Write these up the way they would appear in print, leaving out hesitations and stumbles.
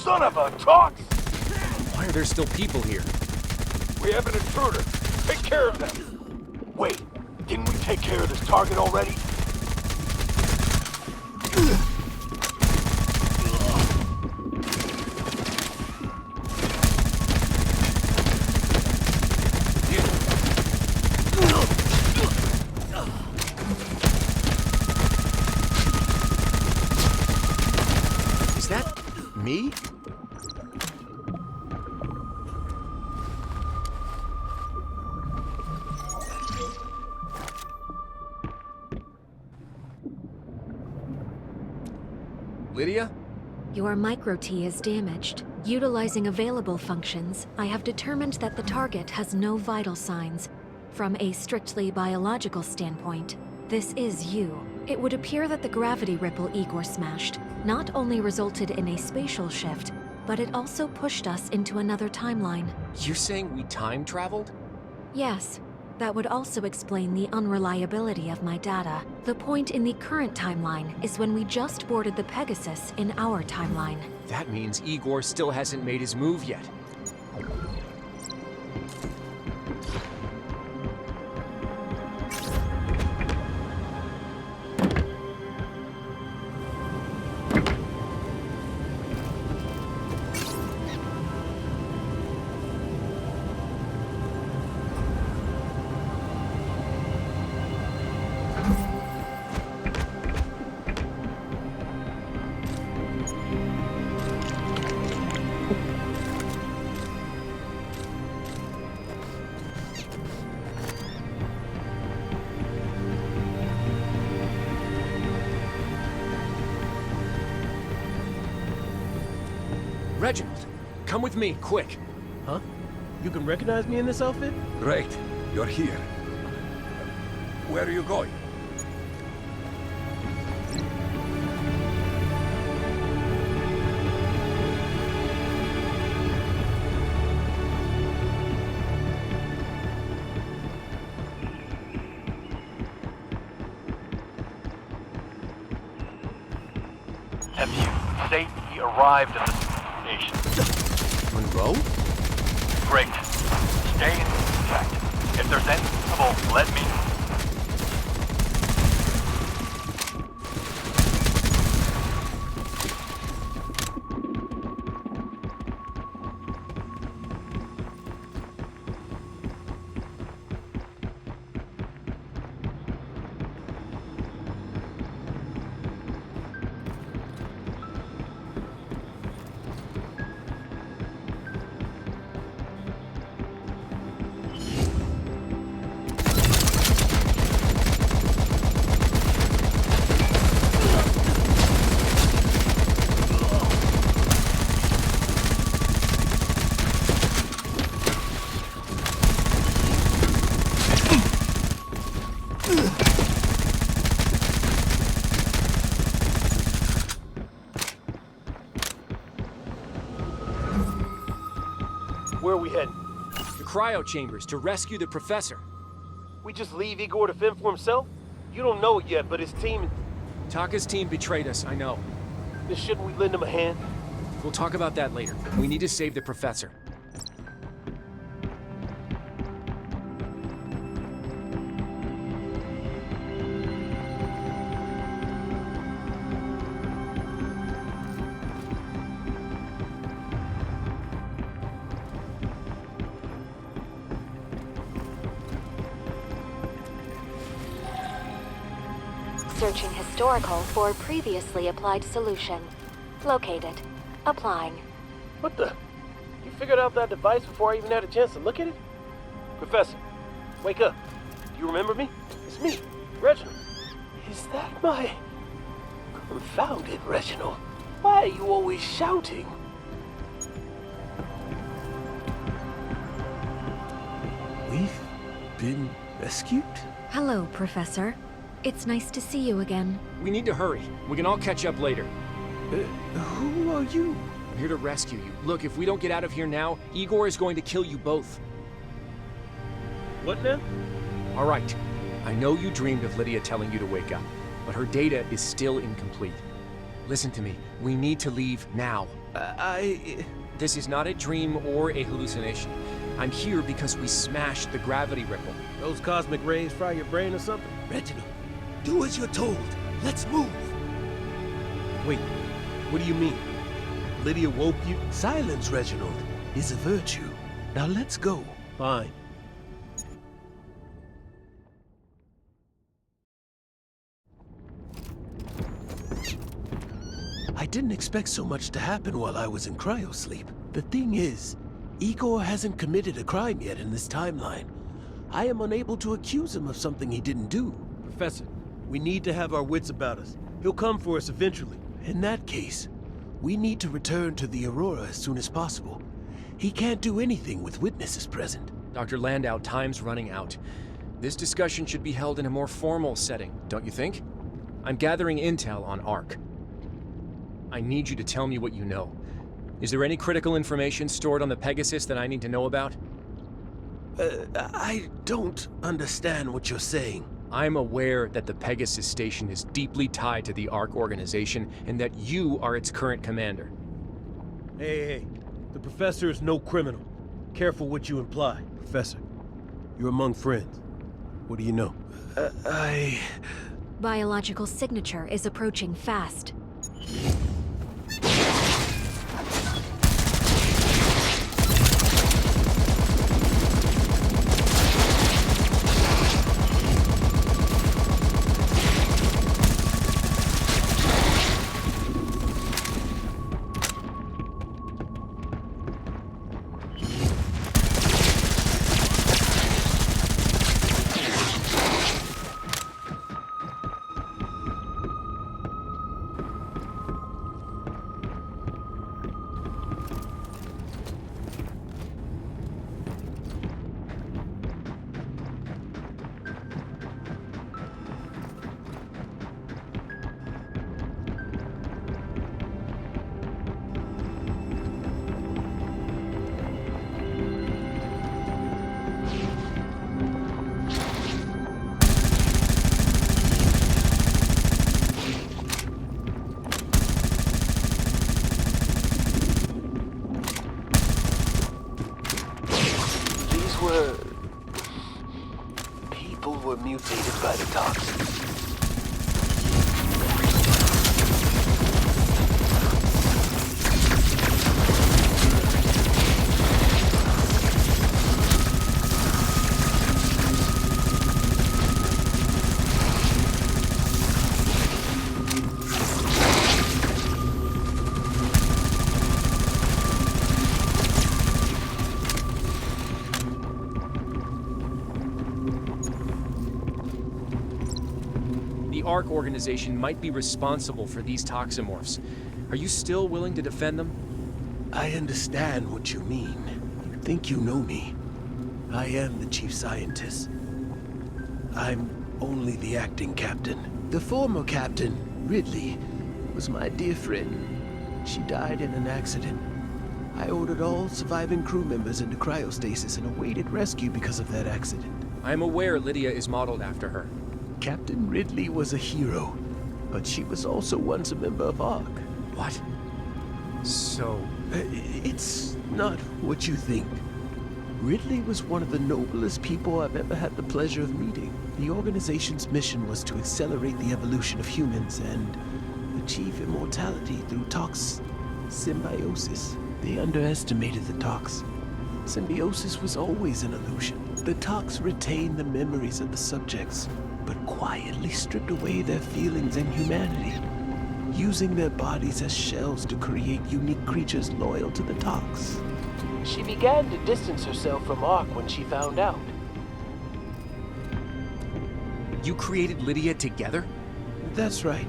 Son of a Tox! Why are there still people here? We have an intruder. Take care of them. Wait, didn't we take care of this target already? Is that me? Lydia? Your micro-T is damaged. Utilizing available functions, I have determined that the target has no vital signs. From a strictly biological standpoint, this is you. It would appear that the gravity ripple Igor smashed not only resulted in a spatial shift, but it also pushed us into another timeline. You're saying we time traveled? Yes, that would also explain the unreliability of my data. The point in the current timeline is when we just boarded the Pegasus in our timeline. That means Igor still hasn't made his move yet. Reginald, come with me, quick. Huh? You can recognize me in this outfit? Great, you're here. Where are you going? Have you safely arrived at the station? Monroe? Great. Stay intact. If there's any trouble, let me know. Where are we heading? The cryo chambers to rescue the professor. We just leave Igor to fend for himself? You don't know it yet, but his team... Taka's team betrayed us, I know. Then shouldn't we lend him a hand? We'll talk about that later. We need to save the professor. Searching historical for previously applied solution. Located. Applying. What the? You figured out that device before I even had a chance to look at it? Professor, wake up. Do you remember me? It's me, Reginald. Is that my... Confounded, Reginald. Why are you always shouting? We've been rescued? Hello, Professor. It's nice to see you again. We need to hurry. We can all catch up later. Who are you? I'm here to rescue you. Look, if we don't get out of here now, Igor is going to kill you both. What now? All right. I know you dreamed of Lydia telling you to wake up, but her data is still incomplete. Listen to me. We need to leave now. This is not a dream or a hallucination. I'm here because we smashed the gravity ripple. Those cosmic rays fry your brain or something? Reginald, do as you're told. Let's move. Wait, what do you mean? Lydia woke you? Silence, Reginald, is a virtue. Now let's go. Fine. I didn't expect so much to happen while I was in cryosleep. The thing is, Igor hasn't committed a crime yet in this timeline. I am unable to accuse him of something he didn't do. Professor, we need to have our wits about us. He'll come for us eventually. In that case, we need to return to the Aurora as soon as possible. He can't do anything with witnesses present. Dr. Landau, time's running out. This discussion should be held in a more formal setting, don't you think? I'm gathering intel on ARC. I need you to tell me what you know. Is there any critical information stored on the Pegasus that I need to know about? I don't understand what you're saying. I'm aware that the Pegasus station is deeply tied to the ARC organization and that you are its current commander. Hey, the professor is no criminal. Careful what you imply. Professor, you're among friends. What do you know? Biological signature is approaching fast. People were mutated by the toxins. The ARC organization might be responsible for these toximorphs. Are you still willing to defend them? I understand what you mean. You think you know me. I am the chief scientist. I'm only the acting captain. The former captain, Ridley, was my dear friend. She died in an accident. I ordered all surviving crew members into cryostasis and awaited rescue because of that accident. I am aware Lydia is modeled after her. Captain Ridley was a hero, but she was also once a member of ARC. What? So... It's not what you think. Ridley was one of the noblest people I've ever had the pleasure of meeting. The organization's mission was to accelerate the evolution of humans and achieve immortality through symbiosis. They underestimated the tox. Symbiosis was always an illusion. The tox retained the memories of the subjects, but quietly stripped away their feelings and humanity, using their bodies as shells to create unique creatures loyal to the tox. She began to distance herself from ARC when she found out. You created Lydia together? That's right.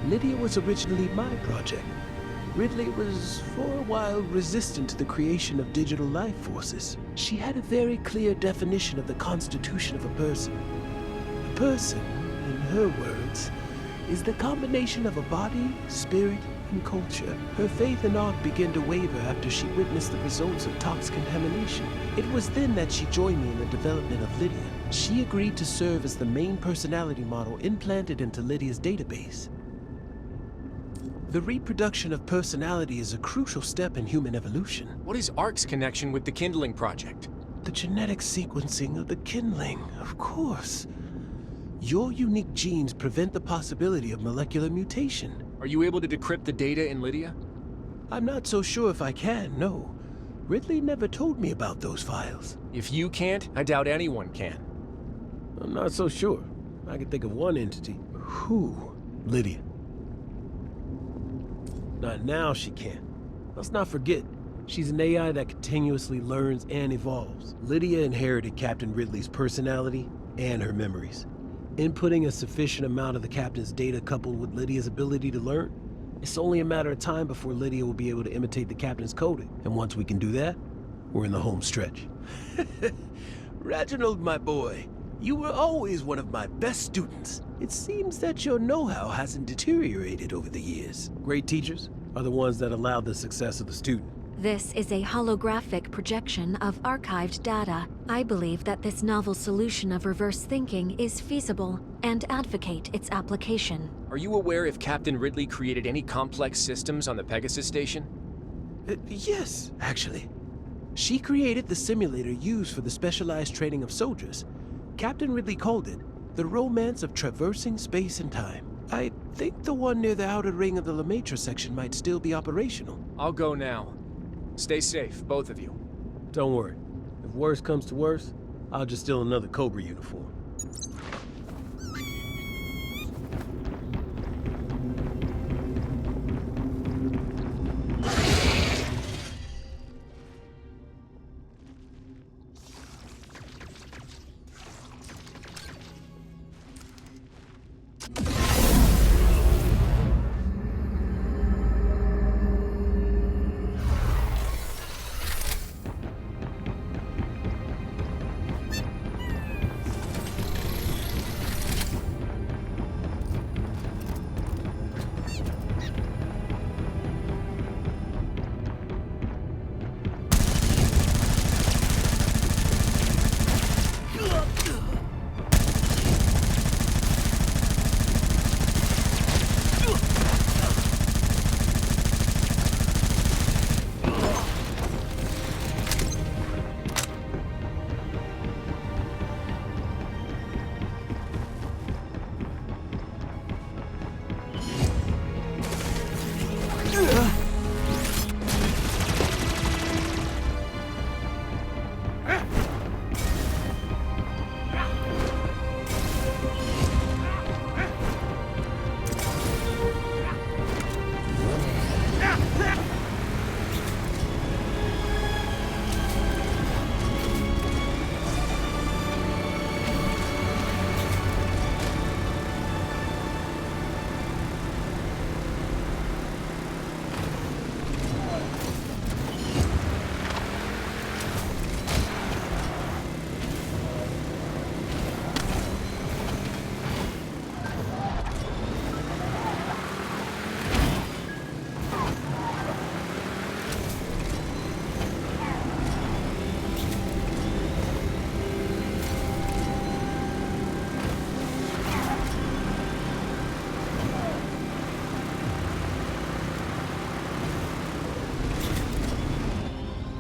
Lydia was originally my project. Ridley was, for a while, resistant to the creation of digital life forces. She had a very clear definition of the constitution of a person. A person, in her words, is the combination of a body, spirit, and culture. Her faith in ARC began to waver after she witnessed the results of tox contamination. It was then that she joined me in the development of Lydia. She agreed to serve as the main personality model implanted into Lydia's database. The reproduction of personality is a crucial step in human evolution. What is ARC's connection with the Kindling Project? The genetic sequencing of the kindling, of course. Your unique genes prevent the possibility of molecular mutation. Are you able to decrypt the data in Lydia? I'm not so sure if I can, no. Ridley never told me about those files. If you can't, I doubt anyone can. I'm not so sure. I can think of one entity. Who? Lydia. Not now she can. Let's not forget, she's an AI that continuously learns and evolves. Lydia inherited Captain Ridley's personality and her memories. Inputting a sufficient amount of the Captain's data coupled with Lydia's ability to learn, it's only a matter of time before Lydia will be able to imitate the Captain's coding. And once we can do that, we're in the home stretch. Reginald, my boy, you were always one of my best students. It seems that your know-how hasn't deteriorated over the years. Great teachers are the ones that allow the success of the student. This is a holographic projection of archived data. I believe that this novel solution of reverse thinking is feasible and advocate its application. Are you aware if Captain Ridley created any complex systems on the Pegasus station? Yes, actually. She created the simulator used for the specialized training of soldiers. Captain Ridley called it the romance of traversing space and time. I think the one near the outer ring of the Lemaitre section might still be operational. I'll go now. Stay safe, both of you. Don't worry. If worse comes to worse, I'll just steal another Cobra uniform.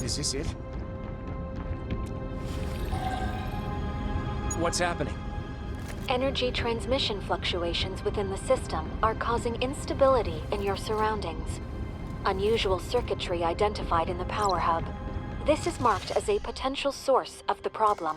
Is this it? What's happening? Energy transmission fluctuations within the system are causing instability in your surroundings. Unusual circuitry identified in the power hub. This is marked as a potential source of the problem.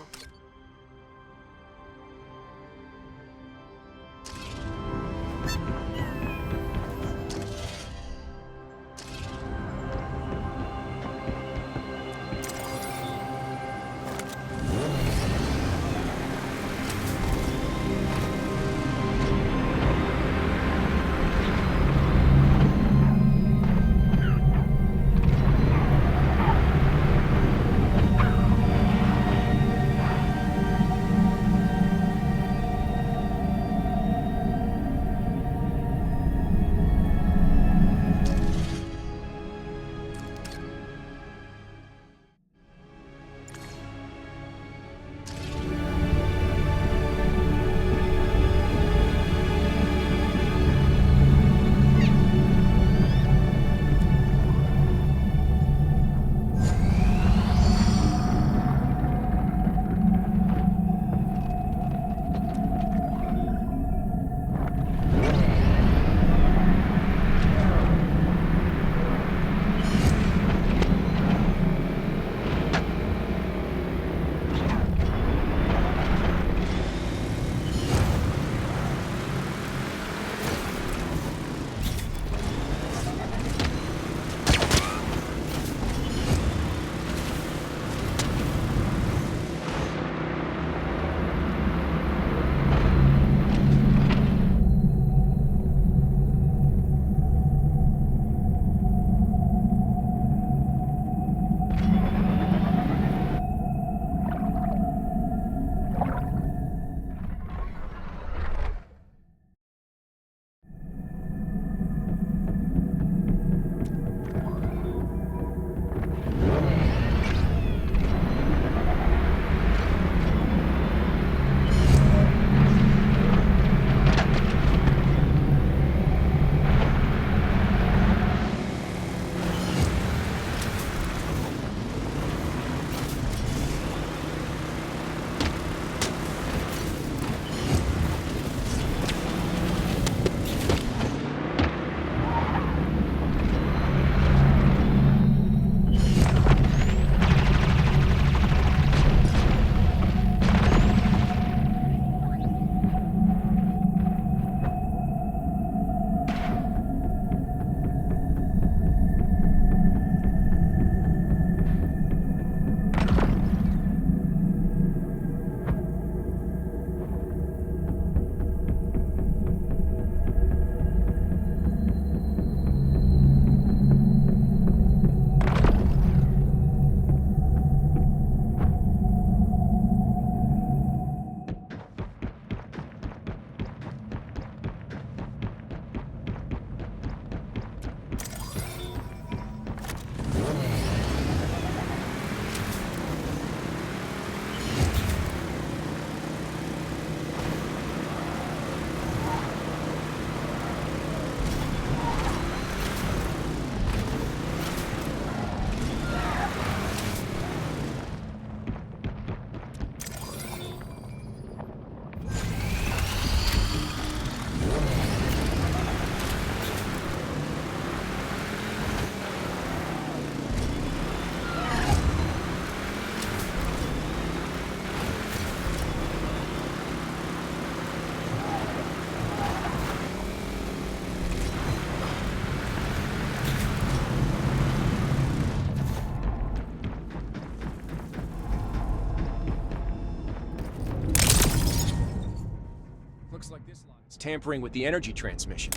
Looks like this lot is tampering with the energy transmission.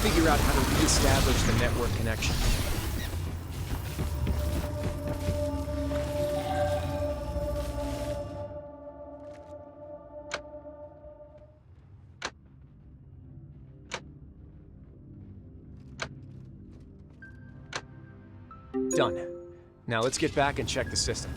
Figure out how to re-establish the network connection. Done. Now let's get back and check the system.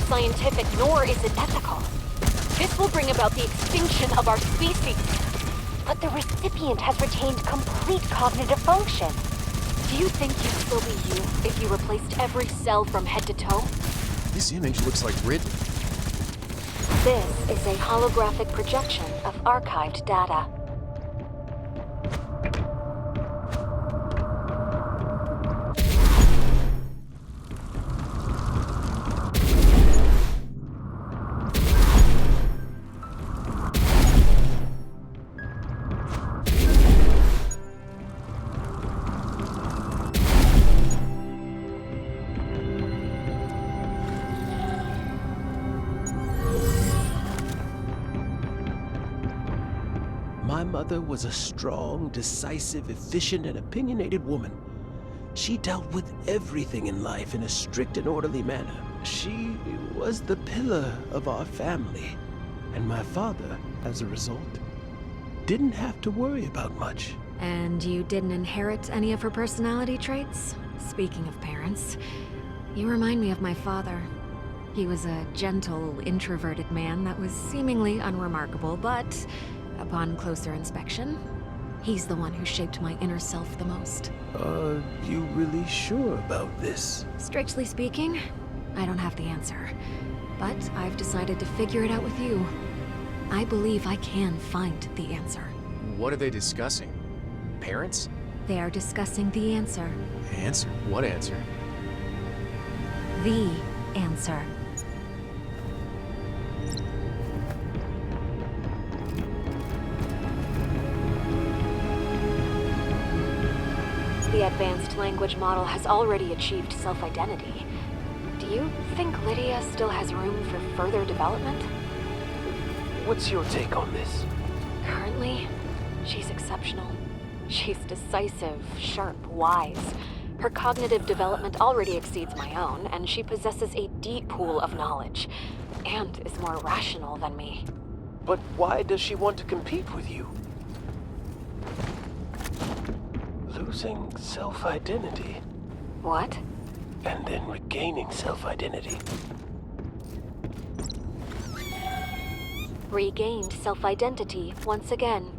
Scientific, nor is it ethical. This will bring about the extinction of our species. But the recipient has retained complete cognitive function. Do you think you'd still be you if you replaced every cell from head to toe? This image looks like Ridley. This is a holographic projection of archived data. My mother was a strong, decisive, efficient, and opinionated woman. She dealt with everything in life in a strict and orderly manner. She was the pillar of our family. And my father, as a result, didn't have to worry about much. And you didn't inherit any of her personality traits? Speaking of parents, you remind me of my father. He was a gentle, introverted man that was seemingly unremarkable, but upon closer inspection, he's the one who shaped my inner self the most. Are you really sure about this? Strictly speaking, I don't have the answer. But I've decided to figure it out with you. I believe I can find the answer. What are they discussing? Parents? They are discussing the answer. Answer? What answer? The answer. The advanced language model has already achieved self-identity. Do you think Lydia still has room for further development? What's your take on this? Currently, she's exceptional. She's decisive, sharp, wise. Her cognitive development already exceeds my own, and she possesses a deep pool of knowledge, and is more rational than me. But why does she want to compete with you? Losing self-identity. What? And then regaining self-identity. Regained self-identity once again.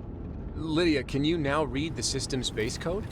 Lydia, can you now read the system's base code?